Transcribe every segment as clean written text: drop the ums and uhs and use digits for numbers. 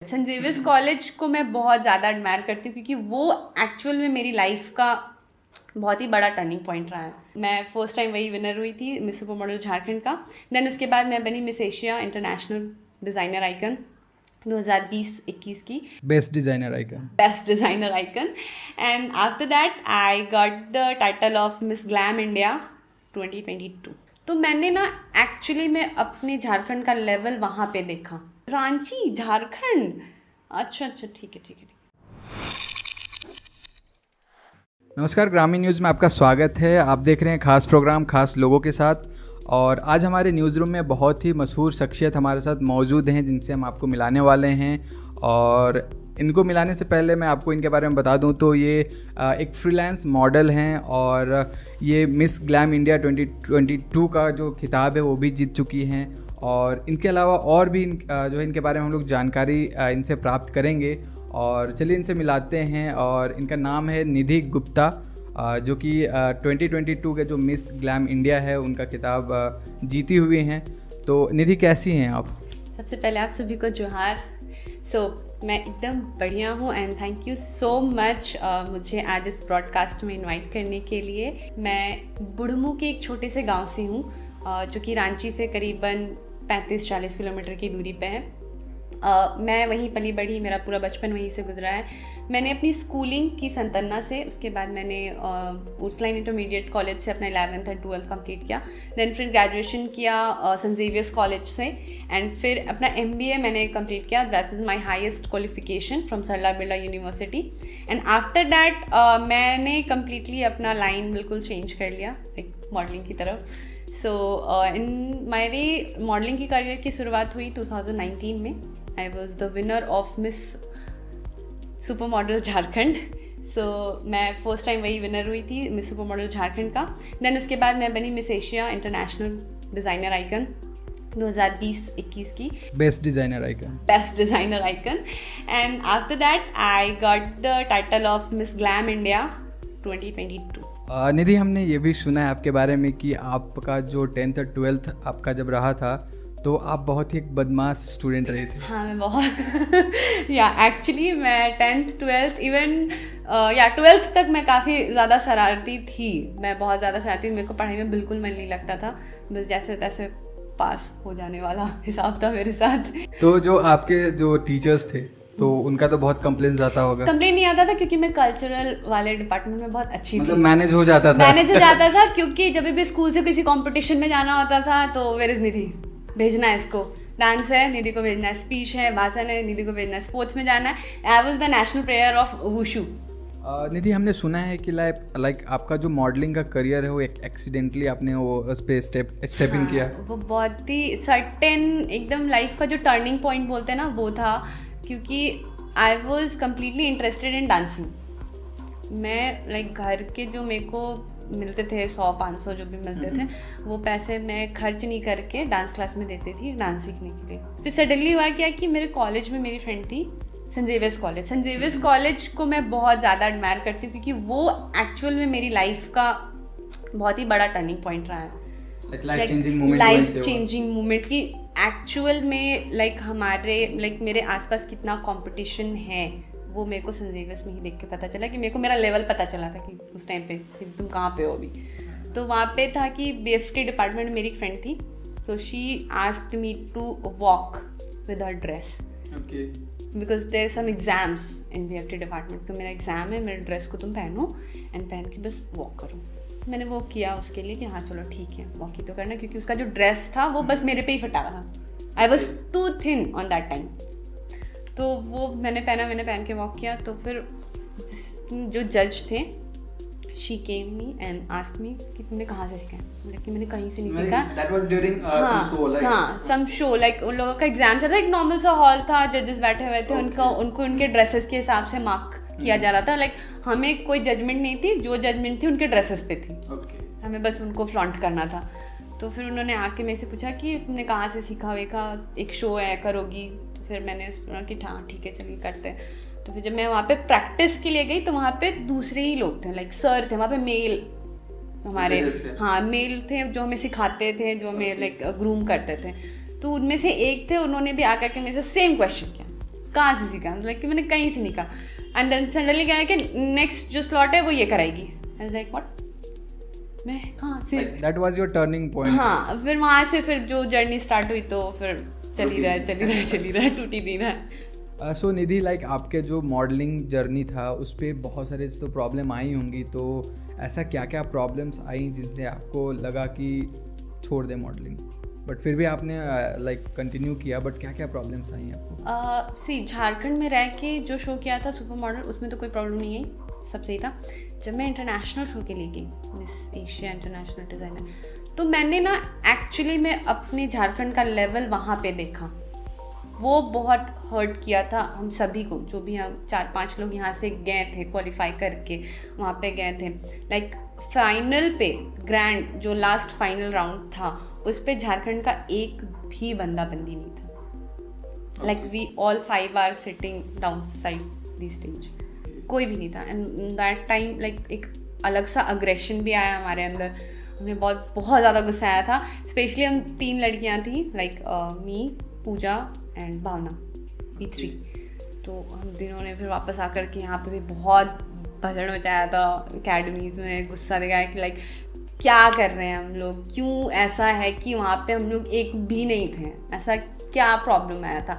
Saint Xavier's college को मैं बहुत ज़्यादा एडमायर करती हूँ क्योंकि वो एक्चुअल में मेरी लाइफ का बहुत ही बड़ा टर्निंग पॉइंट रहा है। मैं फर्स्ट टाइम वही विनर हुई थी मिस सुपर मॉडल झारखंड का। देन उसके बाद मैं बनी miss Asia international designer icon 2020-21 की best designer icon and after that I got the title of miss glam India 2022। तो मैंने ना एक्चुअली में अपने झारखंड का लेवल वहाँ पे देखा। रांची झारखंड, अच्छा ठीक है। नमस्कार, ग्रामीण न्यूज़ में आपका स्वागत है। आप देख रहे हैं खास प्रोग्राम खास लोगों के साथ। और आज हमारे न्यूज़ रूम में बहुत ही मशहूर शख्सियत हमारे साथ मौजूद हैं जिनसे हम आपको मिलाने वाले हैं। और इनको मिलाने से पहले मैं आपको इनके बारे में बता दूं तो ये एक फ्रीलांस मॉडल हैं और ये मिस ग्लैम इंडिया 2022 का जो खिताब है वो भी जीत चुकी हैं। और इनके अलावा और भी जो है इनके बारे में हम लोग जानकारी इनसे प्राप्त करेंगे। और चलिए इनसे मिलाते हैं। और इनका नाम है निधि गुप्ता, जो कि 2022 के जो मिस ग्लैम इंडिया है उनका खिताब जीती हुई हैं। तो निधि, कैसी हैं आप? सबसे पहले आप सभी को जोहार। मैं एकदम बढ़िया हूँ and thank you so much मुझे आज इस ब्रॉडकास्ट में इनवाइट करने के लिए। मैं बुढ़मू के एक छोटे से गांव से हूँ जो कि रांची से करीबन 35-40 किलोमीटर की दूरी पे है। मैं वहीं पली बढ़ी, मेरा पूरा बचपन वहीं से गुजरा है। मैंने अपनी स्कूलिंग की संतन्ना से, उसके बाद मैंने उर्सलाइन इंटरमीडिएट कॉलेज से अपना 11th और 12th कंप्लीट किया। देन फिर ग्रेजुएशन किया सेंट जेवियर्स कॉलेज से एंड फिर अपना MBA मैंने कंप्लीट किया। That is my highest qualification from Sarla Birla university. And after that मैंने कम्प्लीटली अपना लाइन बिल्कुल चेंज कर लिया लाइक मॉडलिंग की तरफ। इन मेरी मॉडलिंग की करियर की शुरुआत हुई 2019 में। I was the winner of miss super model Jharkhand. मैं फर्स्ट टाइम वही विनर हुई थी मिस सुपर मॉडल झारखंड का। देन उसके बाद मैं बनी miss Asia international designer icon 2020-21 की best designer icon and after that I got the title of miss glam India 2022। निधि, हमने ये भी सुना है आपके बारे में कि आपका जो 10th और 12th आपका जब रहा था तो आप बहुत ही एक बदमाश स्टूडेंट रहे थे। हाँ, मैं बहुत एक्चुअली मैं 10th 12th इवन 12th तक मैं काफ़ी ज़्यादा शरारती थी। मैं बहुत ज़्यादा शरारती, मेरे को पढ़ाई में बिल्कुल मन नहीं लगता था। बस जैसे तैसे पास हो जाने वाला हिसाब था मेरे साथ। तो जो आपके जो टीचर्स थे तो उनका तो बहुत कंप्लेंट आता होगा। कंप्लेन नहीं आता था क्योंकि मैं कल्चरल वाले डिपार्टमेंट में बहुत अच्छी मतलब थी। मैनेज हो जाता था क्योंकि जब भी स्कूल से किसी कंपटीशन में जाना होता था तो वेयर इज निधि, भेजना है इसको। डांस है, निधि को भेजना है। स्पीच है, भाषण है, निधि को भेजना है। स्पोर्ट्स में जाना है। I was the national player of wushu. Nidhi, हमने सुना है कि लाइक आपका जो मॉडलिंग का करियर है वो एक्सीडेंटली आपने वो उस पे स्टेप इन किया। वो बहुत ही सर्टेन एकदम लाइफ का जो टर्निंग पॉइंट बोलते हैं ना वो था, क्योंकि I was completely interested in dancing. मैं लाइक घर के जो मेरे को मिलते थे 100-500 जो भी मिलते थे वो पैसे मैं खर्च नहीं करके डांस क्लास में देती थी डांस सीखने के लिए। फिर सडनली हुआ क्या कि मेरे कॉलेज में मेरी फ्रेंड थी सेंट जेवियर्स कॉलेज को मैं बहुत ज़्यादा एडमायर करती हूँ क्योंकि वो एक्चुअल में मेरी लाइफ का बहुत ही बड़ा टर्निंग पॉइंट रहा है। लाइफ चेंजिंग मोमेंट की एक्चुअल में मेरे आसपास कितना कंपटीशन है वो मेरे को सेंट जेवियर्स में ही देख के पता चला कि मेरे को मेरा लेवल पता चला था कि उस टाइम पे कि तुम कहाँ पे हो अभी। तो वहाँ पे था कि BFT डिपार्टमेंट में मेरी एक फ्रेंड थी, तो she asked me to walk with her dress because there are some exams in BFT department. तो मेरा एग्ज़ाम है, मेरे ड्रेस को तुम पहनो एंड पहन के बस वॉक करो। मैंने वो किया उसके लिए कि हाँ चलो ठीक है वॉक ही तो करना, क्योंकि उसका जो ड्रेस था वो बस मेरे पे ही फटा था। I was too thin on that time. तो वो मैंने पहन के वॉक किया। तो फिर जो जज थे she came me and asked me कि तुमने कहाँ से सीखा है। मतलब कि मैंने कहीं से नहीं सीखा। That was during some show like उन लोगों का एग्जाम चल रहा था। एक नॉर्मल सा हॉल था, जजेस बैठे हुए थे। उनको उनके ड्रेसेस के हिसाब से मार्क किया जा रहा था। लाइक हमें कोई जजमेंट नहीं थी, जो जजमेंट थी उनके ड्रेसेस पे थी। हमें बस उनको फ्लॉन्ट करना था। तो फिर उन्होंने आके मेरे से पूछा कि तुमने कहाँ से सीखा हुआ, एक शो है करोगी। तो फिर मैंने सुना कि हाँ ठीक है चलिए करते हैं। तो फिर जब मैं वहाँ पे प्रैक्टिस के लिए गई तो वहाँ पे दूसरे ही लोग थे, लाइक सर थे वहाँ पे, मेल हमारे मेल थे जो हमें सिखाते थे, जो हमें लाइक ग्रूम करते थे। तो उनमें से एक थे, उन्होंने भी आकर के मेरे से सेम क्वेश्चन किया कहाँ से सीखा, लाइक कि मैंने कहीं से नहीं कहा। एंड देन सडनली क्या है कि नेक्स्ट जो स्लॉट है वो ये कराएगी, एंड लाइक व्हाट, मैं कहाँ से, that was your turning point. हाँ, फिर वहाँ से फिर जो जर्नी स्टार्ट हुई तो फिर चली रहा है, टूटी नहीं रहा है। सो निधि, लाइक आपके जो मॉडलिंग जर्नी था उस पर बहुत सारे तो प्रॉब्लम आई होंगी, तो ऐसा क्या क्या प्रॉब्लम्स आई जिनसे आपको लगा कि छोड़ दे मॉडलिंग, बट फिर भी आपने लाइक कंटिन्यू किया, बट क्या क्या प्रॉब्लम्स आई आपको? झारखंड में रह के जो शो किया था सुपर मॉडल, उसमें तो कोई प्रॉब्लम नहीं आई, सब सही था। जब मैं इंटरनेशनल शो के लिए गई, मिस एशिया इंटरनेशनल डिज़ाइनर, तो मैंने ना एक्चुअली में अपने झारखंड का लेवल वहाँ पे देखा, वो बहुत हर्ट किया था हम सभी को, जो भी हम 4-5 लोग यहाँ से गए थे क्वालिफाई करके वहाँ पे गए थे। लाइक फाइनल पे ग्रैंड जो लास्ट फाइनल राउंड था उस पे झारखंड का एक भी बंदी नहीं था। Like we all 5 are sitting down side the stage, कोई भी नहीं था। एंड दैट टाइम लाइक एक अलग सा अग्रेशन भी आया हमारे अंदर, हमें बहुत ज़्यादा गुस्सा आया था। स्पेशली हम 3 लड़कियाँ थी, like me, Puja and Bhavna, E3। तो हम दिनों ने फिर वापस आकर के यहाँ पे भी बहुत भसड़ मचाया था अकेडमीज़ में, गुस्सा दिखाया कि लाइक क्या कर रहे हैं हम लोग, क्यों ऐसा है कि वहाँ पे हम लोग एक भी नहीं थे, ऐसा क्या प्रॉब्लम आया था।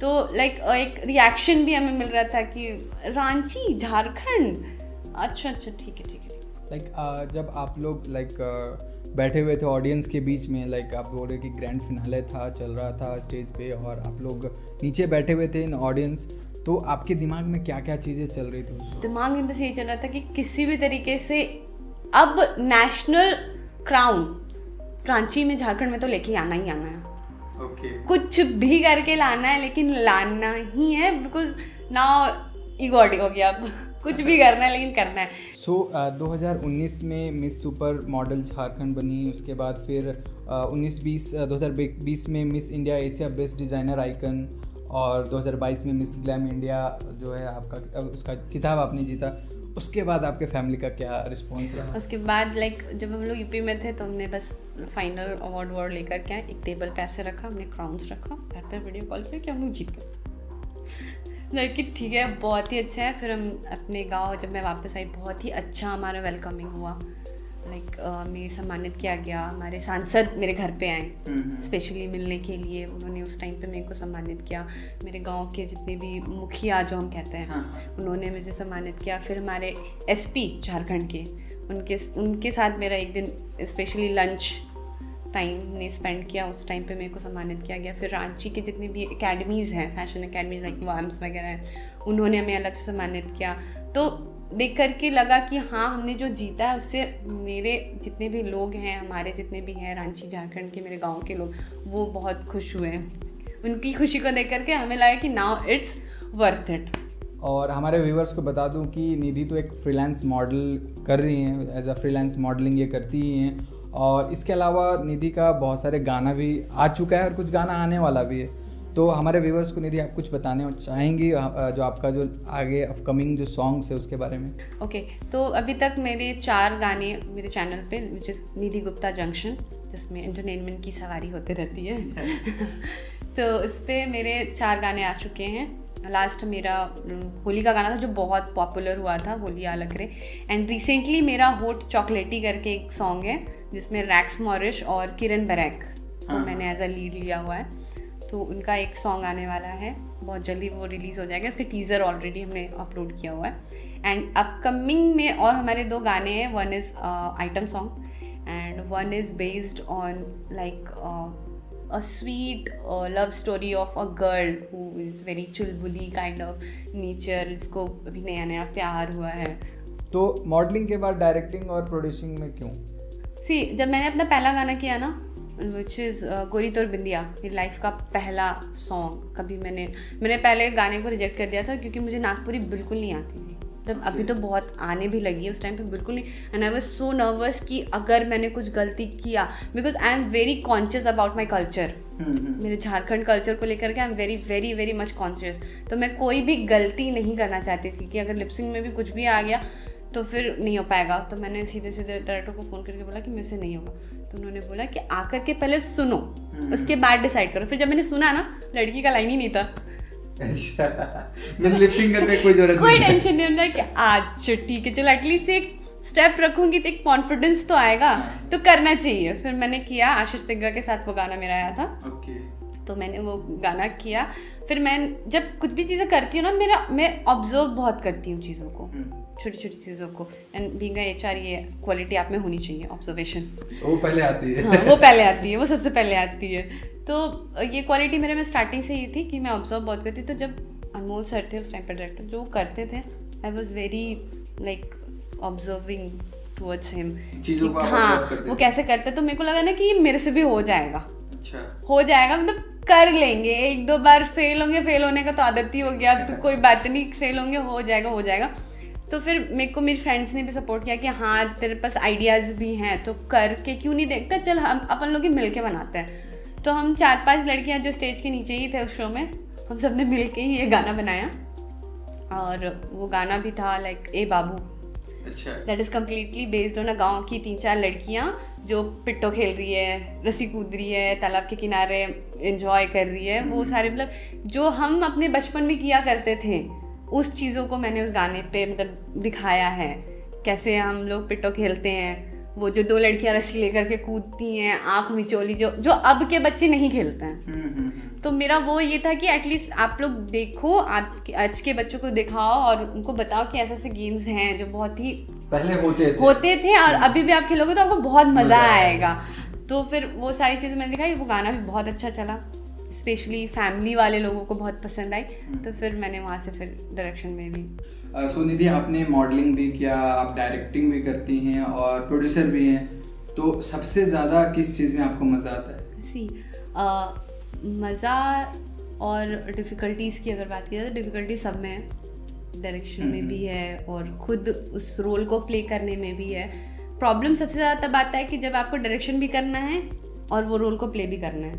तो लाइक एक रिएक्शन भी हमें मिल रहा था कि रांची, झारखंड, अच्छा ठीक है। लाइक जब आप लोग लाइक बैठे हुए थे ऑडियंस के बीच में, लाइक आप बोल रहे कि ग्रैंड फिनाले था, चल रहा था स्टेज पे, और आप लोग नीचे बैठे हुए थे इन ऑडियंस, तो आपके दिमाग में क्या क्या चीज़ें चल रही थी? दिमाग में बस यही चल रहा था कि किसी भी तरीके से अब नेशनल क्राउन रांची में, झारखंड में तो लेके आना ही आना है। कुछ भी करके लाना है, लेकिन लाना ही है, बिकॉज नाउ इगोटिक हो गया, अब कुछ भी करना है लेकिन करना है। 2019 में मिस सुपर मॉडल झारखंड बनी, उसके बाद फिर 2020 में miss India Asia best designer icon, और 2022 में मिस ग्लैम इंडिया जो है आपका, उसका खिताब आपने जीता। उसके बाद आपके फैमिली का क्या रिस्पॉन्स रहा? उसके बाद लाइक जब हम लोग यूपी में थे तो हमने बस फाइनल अवार्ड लेकर के आए, एक टेबल पे ऐसे रखा, हमने क्राउन्स रखा, घर पे वीडियो कॉल पे कि हम लोग जीत गए। लाइक ठीक है, बहुत ही अच्छा है। फिर हम अपने गांव जब मैं वापस आई, बहुत ही अच्छा हमारा वेलकमिंग हुआ। लाइक मैं सम्मानित किया गया, हमारे सांसद मेरे घर पे आए स्पेशली मिलने के लिए, उन्होंने उस टाइम पे मेरे को सम्मानित किया। मेरे गांव के जितने भी मुखिया जो हम कहते हैं, उन्होंने मुझे सम्मानित किया। फिर हमारे SP झारखंड के, उनके साथ मेरा एक दिन स्पेशली लंच टाइम ने स्पेंड किया, उस टाइम पे मेरे को सम्मानित किया गया। फिर रांची के जितने भी एकेडमीज़ हैं, फैशन एकेडमीज लाइक वाम्स वगैरह हैं, उन्होंने हमें अलग से सम्मानित किया। तो देख करके लगा कि हाँ, हमने जो जीता है उससे मेरे जितने भी लोग हैं, हमारे जितने भी हैं रांची झारखंड के, मेरे गांव के लोग, वो बहुत खुश हुए हैं। उनकी खुशी को देख करके हमें लगा कि नाउ इट्स वर्थ इट। और हमारे व्यूवर्स को बता दूं कि निधि तो एक फ्रीलांस मॉडल कर रही हैं, एज अ फ्रीलांस मॉडलिंग ये करती ही हैं, और इसके अलावा निधि का बहुत सारे गाना भी आ चुका है और कुछ गाना आने वाला भी है। तो हमारे व्यूवर्स को निधि आप कुछ बताने चाहेंगी जो आपका जो आगे अपकमिंग जो सॉन्ग्स है उसके बारे में? ओके, तो अभी तक मेरे 4 गाने मेरे चैनल पे, which is Nidhi Gupta junction, जिसमें एंटरटेनमेंट की सवारी होते रहती है तो उस पर मेरे 4 गाने आ चुके हैं। लास्ट मेरा होली का गाना था जो बहुत पॉपुलर हुआ था, होली आलक रे। एंड रिसेंटली मेरा होट चॉकलेटी करके एक सॉन्ग है जिसमें रैक्स मॉरिश और किरण बरैक को मैंने एज अ लीड लिया हुआ है। तो उनका एक सॉन्ग आने वाला है, बहुत जल्दी वो रिलीज़ हो जाएगा। इसका टीज़र ऑलरेडी हमने अपलोड किया हुआ है। एंड अपकमिंग में और हमारे 2 गाने हैं, one is item song and one is based on like a sweet love story of a girl who is very Chulbuli kind of nature, इसको अभी नया नया प्यार हुआ है। तो मॉडलिंग के बाद डायरेक्टिंग और प्रोड्यूसिंग में क्यों? जब मैंने अपना पहला गाना किया ना, विच इज़ गोरी तोर बिंदिया, मेरी लाइफ का पहला सॉन्ग। कभी मैंने पहले गाने को रिजेक्ट कर दिया था क्योंकि मुझे नागपुरी बिल्कुल नहीं आती थी। तब अभी तो बहुत आने भी लगी है, उस टाइम पे बिल्कुल नहीं। And I was so nervous कि अगर मैंने कुछ गलती किया, because I am very conscious about my culture, मेरे झारखंड कल्चर को लेकर के I am very very very much conscious. तो मैं कोई भी गलती नहीं करना चाहती थी कि अगर लिपसिंग में भी कुछ भी आ गया तो फिर नहीं हो पाएगा। तो मैंने सीधे डायरेक्टर को फ़ोन करके बोला कि मेरे से नहीं होगा। तो उन्होंने बोला कि आकर के पहले सुनो, उसके बाद डिसाइड करो। फिर जब मैंने सुना ना, लड़की का लाइन ही नहीं था, अच्छा, मतलब लिपसिंग करने की कोई जरूरत कोई नहीं है। टेंशन नहीं होता कि आज ठीक है चलो एटलीस्ट एक स्टेप रखूंगी तो एक कॉन्फिडेंस तो आएगा, तो करना चाहिए। फिर मैंने किया, आशीष तिग्गा के साथ वो गाना मेरा आया था, ओके। तो मैंने वो गाना किया। फिर मैं जब कुछ भी चीज़ें करती हूँ ना, मैं ऑब्जर्व बहुत करती हूँ चीज़ों को, छोटी छोटी चीज़ों को। एंड बीइंग अ एचआर ये क्वालिटी आप में होनी चाहिए, ऑब्जर्वेशन। वो पहले आती है। हाँ, वो पहले आती है, वो सबसे पहले आती है। तो ये क्वालिटी मेरे में स्टार्टिंग से ही थी कि मैं ऑब्जर्व बहुत करती। तो जब अनमोल सर थे उस टाइम पर डायरेक्टर, जो करते थे, I was very like observing towards him. चीज़ों को आप हाँ, observe करते वो थे। कैसे करते, तो मेरे को लगा ना कि ये मेरे से भी हो जाएगा। अच्छा। हो जाएगा मतलब कर लेंगे, एक दो बार फेल होंगे, फेल होने का तो आदत ही हो गया, अब तो कोई बात नहीं, फेल होंगे, हो जाएगा हो जाएगा। तो फिर मेरे को मेरी फ्रेंड्स ने भी सपोर्ट किया कि हाँ तेरे पास आइडियाज़ भी हैं तो करके क्यों नहीं देखता, चल हम अपन लोग ही मिल के बनाते हैं। तो हम 4-5 लड़कियां जो स्टेज के नीचे ही थे उस शो में, हम सब ने मिल के ही ये गाना बनाया। और वो गाना भी था लाइक ए बाबू। अच्छा। That is completely based on a गाँव की 3-4 लड़कियाँ जो पिट्टो खेल रही है, रस्सी कूद रही है, तालाब के किनारे एंजॉय कर रही है। वो सारे मतलब जो हम अपने बचपन में किया करते थे, उस चीज़ों को मैंने उस गाने पे मतलब दिखाया है। कैसे हम लोग पिट्टो खेलते हैं, वो जो 2 लड़कियां रस्सी लेकर के कूदती हैं, आँख मिचोली, जो अब के बच्चे नहीं खेलते हैं। तो मेरा वो ये था कि एटलीस्ट आप लोग देखो, आप आज के बच्चों को दिखाओ और उनको बताओ कि ऐसे ऐसे गेम्स हैं जो बहुत ही पहले होते थे और अभी भी आप खेलोगे तो आपको बहुत मज़ा आएगा। तो फिर वो सारी चीज़ें मैंने दिखाई। वो गाना भी बहुत अच्छा चला, स्पेशली फैमिली वाले लोगों को बहुत पसंद आई। तो फिर मैंने वहाँ से फिर डायरेक्शन में भी। सो निधि, आपने मॉडलिंग भी किया, आप डायरेक्टिंग भी करती हैं और प्रोड्यूसर भी हैं, तो सबसे ज़्यादा किस चीज़ में आपको मज़ा आता है? मज़ा और डिफ़िकल्टीज़ की अगर बात की जाए तो डिफ़िकल्टी सब में है, डायरेक्शन में भी है और खुद उस रोल को प्ले करने में भी है। प्रॉब्लम सबसे ज़्यादा तब आता है कि जब आपको डायरेक्शन भी करना है और वो रोल को प्ले भी करना है।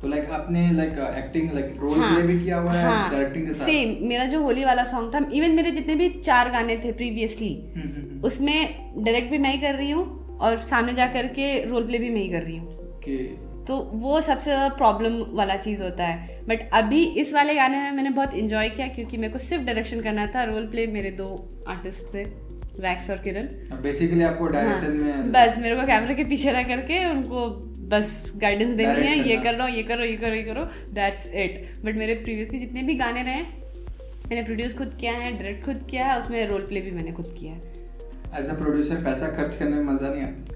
तो लाइक आपने like acting like role play भी किया हुआ है डायरेक्टिंग के साथ? सेम, मेरा जो होली वाला सॉन्ग था, इवन मेरे जितने भी 4 गाने थे प्रीवियसली, उसमें डायरेक्ट भी मैं ही कर रही हूँ और सामने जा करके रोल प्ले भी मैं ही कर रही हूँ। तो वो सबसे ज़्यादा प्रॉब्लम वाला चीज़ होता है। बट अभी इस वाले गाने में मैंने बहुत इन्जॉय किया क्योंकि मेरे को सिर्फ डायरेक्शन करना था, रोल प्ले मेरे 2 आर्टिस्ट थे, रैक्स और किरण। बेसिकली आपको डायरेक्शन में बस मेरे को कैमरे के पीछे रह करके उनको बस गाइडेंस देनी है, ये कर लो, ये करो, ये करो, ये करो, दैट्स इट। बट मेरे प्रीवियसली जितने भी गाने रहे, मैंने प्रोड्यूस खुद किया है, डायरेक्ट खुद किया है, उसमें रोल प्ले भी मैंने खुद किया है। एज अ प्रोड्यूसर पैसा खर्च करने में मज़ा नहीं आता?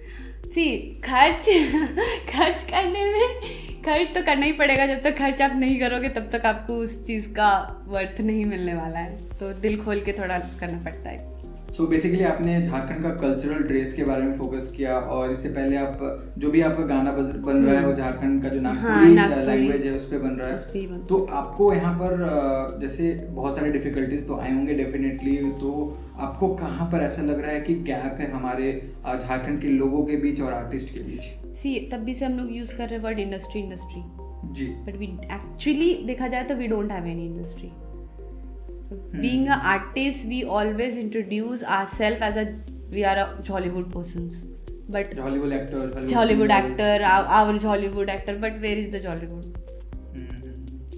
खर्च करने में खर्च तो करना ही पड़ेगा। जब तक खर्च आप नहीं करोगे तब तक आपको उस चीज़ का वर्थ नहीं मिलने वाला है। तो दिल खोल के थोड़ा करना पड़ता है। सो बेसिकली आपने झारखंड का कल्चरल ड्रेस के बारे में फोकस किया और इससे पहले आप जो भी आपका गाना बन रहा है वो झारखंड का जो नागपुरी लैंग्वेज है उस पर बन रहा है। तो आपको यहाँ पर जैसे बहुत सारे डिफिकल्टीज तो आए होंगे डेफिनेटली, तो आपको कहाँ पर ऐसा लग रहा है कि गैप है हमारे झारखंड के लोगों के बीच और आर्टिस्ट के बीच? तब भी से हम लोग यूज़ कर रहे हैं वर्ड इंडस्ट्री जी, बट वी एक्चुअली देखा जाए तो we don't have any industry. Being an artist, we always introduce ourselves as we are a Hollywood persons, but Hollywood actor, our Hollywood actor, but where is the Hollywood?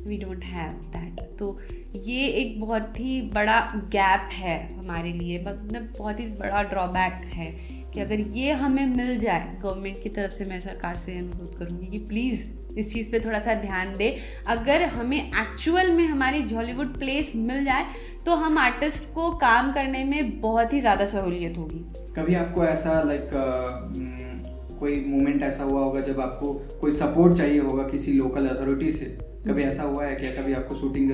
We don't have that. तो ये एक बहुत ही बड़ा gap है हमारे लिए, मतलब बहुत ही बड़ा ड्रॉबैक है कि अगर ये हमें मिल जाए गवर्नमेंट की तरफ से, मैं सरकार से अनुरोध करूँगी कि प्लीज़ इस चीज़ पे थोड़ा सा ध्यान दे। अगर हमें एक्चुअल में हमारी हॉलीवुड प्लेस मिल जाए तो हम आर्टिस्ट को काम करने में बहुत ही ज़्यादा सहूलियत होगी। कभी आपको ऐसा कोई मोमेंट ऐसा हुआ होगा जब आपको कोई सपोर्ट चाहिए होगा किसी लोकल अथॉरिटी से? कभी ऐसा हुआ है क्या कभी आपको शूटिंग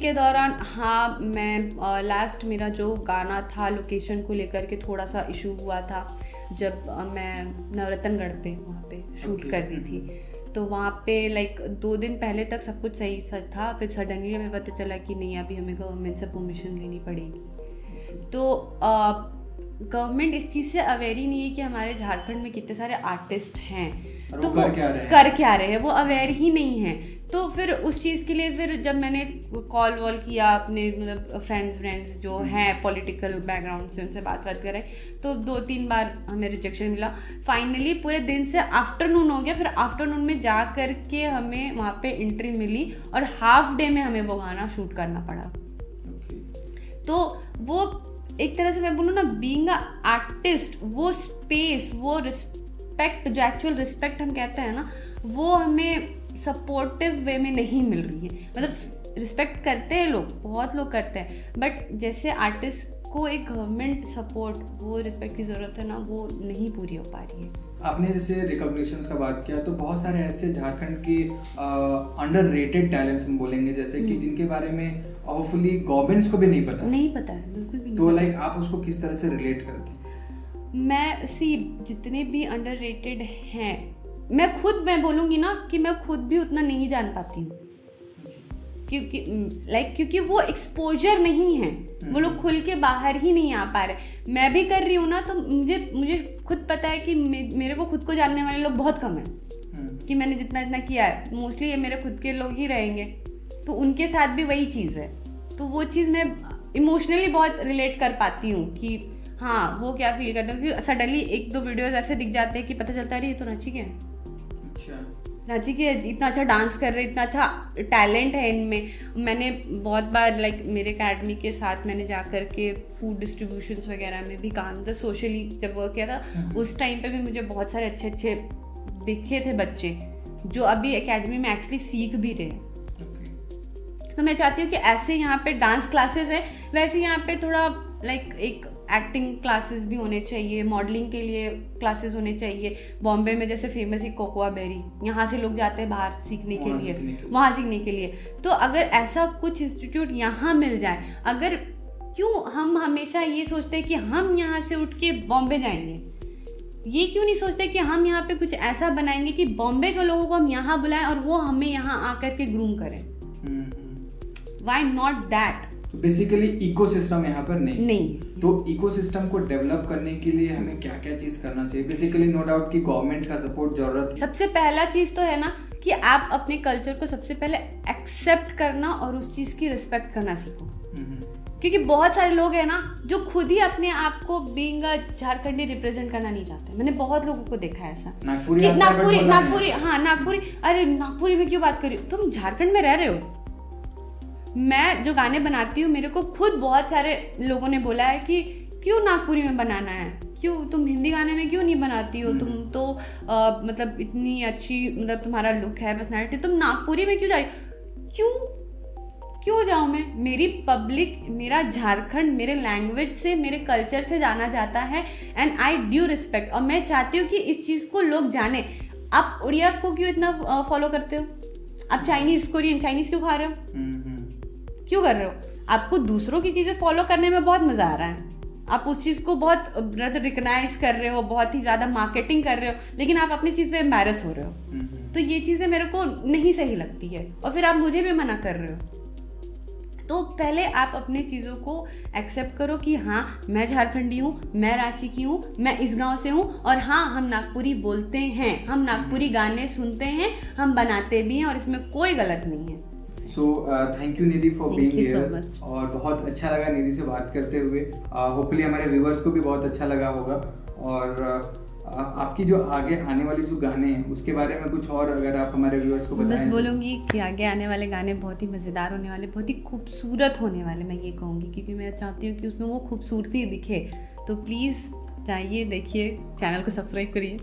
के दौरान? हाँ, मैं लास्ट मेरा जो गाना था लोकेशन को लेकर के थोड़ा सा इशू हुआ था जब मैं नवरत्नगढ़ पे वहाँ पे शूट कर रही थी। तो वहाँ पे 2 दिन पहले तक सब कुछ सही था, फिर सडनली हमें पता चला कि नहीं, अभी हमें गवर्नमेंट से परमिशन लेनी पड़ेगी। तो गवर्नमेंट इस चीज़ से अवेयर ही नहीं है कि हमारे झारखंड में कितने सारे आर्टिस्ट हैं तो वो कर क्या रहे हैं, वो अवेयर ही नहीं है। तो फिर उस चीज़ के लिए फिर जब मैंने कॉल वॉल किया अपने मतलब फ्रेंड्स जो हैं पॉलिटिकल बैकग्राउंड से, उनसे बात करें, तो 2-3 बार हमें रिजेक्शन मिला। फाइनली पूरे दिन से आफ्टरनून हो गया, फिर आफ्टरनून में जा कर के हमें वहाँ पे एंट्री मिली और हाफ डे में हमें वो गाना शूट करना पड़ा। तो वो एक तरह से मैं बोलूँ ना, बीइंग अ आर्टिस्ट, वो स्पेस, वो रिस्पेक्ट, जो एक्चुअल रिस्पेक्ट हम कहते हैं ना, वो हमें सपोर्टिव वे में नहीं मिल रही है। मतलब रिस्पेक्ट करते हैं लोग, बहुत लोग करते हैं, बट जैसे आर्टिस्ट को एक गवर्नमेंट सपोर्ट, वो रिस्पेक्ट की ज़रूरत है ना, वो नहीं पूरी हो पा रही है। आपने जैसे रिकॉग्निशंस का बात किया, तो बहुत सारे ऐसे झारखंड के अंडररेटेड टैलेंट्स हम बोलेंगे, जैसे कि जिनके बारे में होपफुली गवर्नमेंट्स को भी नहीं पता है, बिल्कुल भी नहीं। तो लाइक आप उसको किस तरह से रिलेट करते हैं? मैं जितने भी अंडररेटेड हैं, मैं बोलूँगी ना कि मैं खुद भी उतना नहीं जान पाती हूँ, क्योंकि वो एक्सपोजर नहीं है, वो लोग खुल के बाहर ही नहीं आ पा रहे। मैं भी कर रही हूँ ना, तो मुझे खुद पता है कि मेरे को खुद को जानने वाले लोग बहुत कम हैं, कि मैंने जितना किया है मोस्टली ये मेरे खुद के लोग ही रहेंगे, तो उनके साथ भी वही चीज़ है। तो वो चीज़ मैं इमोशनली बहुत रिलेट कर पाती हूँ कि हाँ वो क्या फील करते हैं, क्योंकि सडनली 1-2 वीडियोज़ ऐसे दिख जाते हैं कि पता चलता है ये तो रांची के हैं, रांची के इतना अच्छा डांस कर रहे, इतना अच्छा टैलेंट है इनमें। मैंने बहुत बार मेरे अकेडमी के साथ मैंने जा कर के फूड डिस्ट्रीब्यूशंस वगैरह में भी काम, मतलब सोशली जब वर्क किया था, उस टाइम पे भी मुझे बहुत सारे अच्छे दिखे थे बच्चे जो अभी अकेडमी में एक्चुअली सीख भी रहे हैं। तो मैं चाहती हूँ कि ऐसे यहाँ पे डांस क्लासेस है, वैसे यहाँ पे थोड़ा एक एक्टिंग क्लासेस भी होने चाहिए, मॉडलिंग के लिए क्लासेस होने चाहिए। बॉम्बे में जैसे फेमस है कोकोआ बेरी, यहाँ से लोग जाते हैं बाहर सीखने के लिए, वहाँ सीखने के लिए। तो अगर ऐसा कुछ इंस्टीट्यूट यहाँ मिल जाए, अगर क्यों हम हमेशा ये सोचते हैं कि हम यहाँ से उठ के बॉम्बे जाएंगे, ये क्यों नहीं सोचते कि हम यहाँ पे कुछ ऐसा बनाएंगे कि बॉम्बे के लोगों को हम यहाँ बुलाएं और वो हमें यहाँ आकर के ग्रूम करें। Why not that? तो बेसिकली इकोसिस्टम यहाँ पर नहीं। तो इकोसिस्टम को डेवलप करने के लिए हमें क्या क्या चीज करना चाहिए? बेसिकली नो डाउट कि गवर्नमेंट का सपोर्ट जरूरत है। सबसे पहला चीज तो है ना कि आप अपने कल्चर को सबसे पहले एक्सेप्ट करना और उस चीज की रिस्पेक्ट करना सीखो। क्योंकि बहुत सारे लोग हैं ना जो खुद ही अपने आप को बीइंग अ झारखंडी रिप्रेजेंट करना नहीं चाहते। मैंने बहुत लोगों को देखा है ऐसा। नागपुरी, हाँ नागपुरी, अरे नागपुरी में क्यों बात कर रही हो, तुम झारखंड में रह रहे हो। मैं जो गाने बनाती हूँ, मेरे को खुद बहुत सारे लोगों ने बोला है कि क्यों नागपुरी में बनाना है, क्यों तुम हिंदी गाने में क्यों नहीं बनाती हो, तुम तो मतलब इतनी अच्छी, मतलब तुम्हारा लुक है, पर्सनैलिटी, तुम नागपुरी में क्यों जाए, क्यों जाऊँ मैं? मेरी पब्लिक, मेरा झारखंड मेरे लैंग्वेज से, मेरे कल्चर से जाना जाता है, एंड आई ड्यू रिस्पेक्ट। और मैं चाहती हूँ कि इस चीज़ को लोग जाने। आप उड़िया को क्यों इतना फॉलो करते हो? आप चाइनीज़, कोरियन, चाइनीज़ क्यों खा रहे हो, क्यों कर रहे हो? आपको दूसरों की चीज़ें फॉलो करने में बहुत मज़ा आ रहा है, आप उस चीज़ को बहुत रिकग्नाइज कर रहे हो, बहुत ही ज़्यादा मार्केटिंग कर रहे हो, लेकिन आप अपनी चीज़ पे एम्बैरस हो रहे हो। तो ये चीज़ें मेरे को नहीं सही लगती है, और फिर आप मुझे भी मना कर रहे हो। तो पहले आप अपनी चीज़ों को एक्सेप्ट करो कि हाँ मैं झारखंडी हूँ, मैं रांची की हूँ, मैं इस गांव से हूँ, और हाँ हम नागपुरी बोलते हैं, हम नागपुरी गाने सुनते हैं, हम बनाते भी हैं, और इसमें कोई गलत नहीं है। So thank you Nidhi for being here, और बहुत अच्छा लगा निधि से बात करते हुए। होपफुली हमारे व्यूअर्स को भी बहुत अच्छा लगा होगा। और आपकी जो आगे आने वाली जो गाने हैं उसके बारे में कुछ और अगर आप हमारे व्यूअर्स को बताएं। बस बोलूँगी कि आगे आने वाले गाने बहुत ही मज़ेदार होने वाले, बहुत ही खूबसूरत होने वाले, मैं ये कहूँगी, क्योंकि मैं चाहती हूँ कि उसमें वो खूबसूरती दिखे। तो प्लीज़ जाइए, देखिए, चैनल को सब्सक्राइब करिए।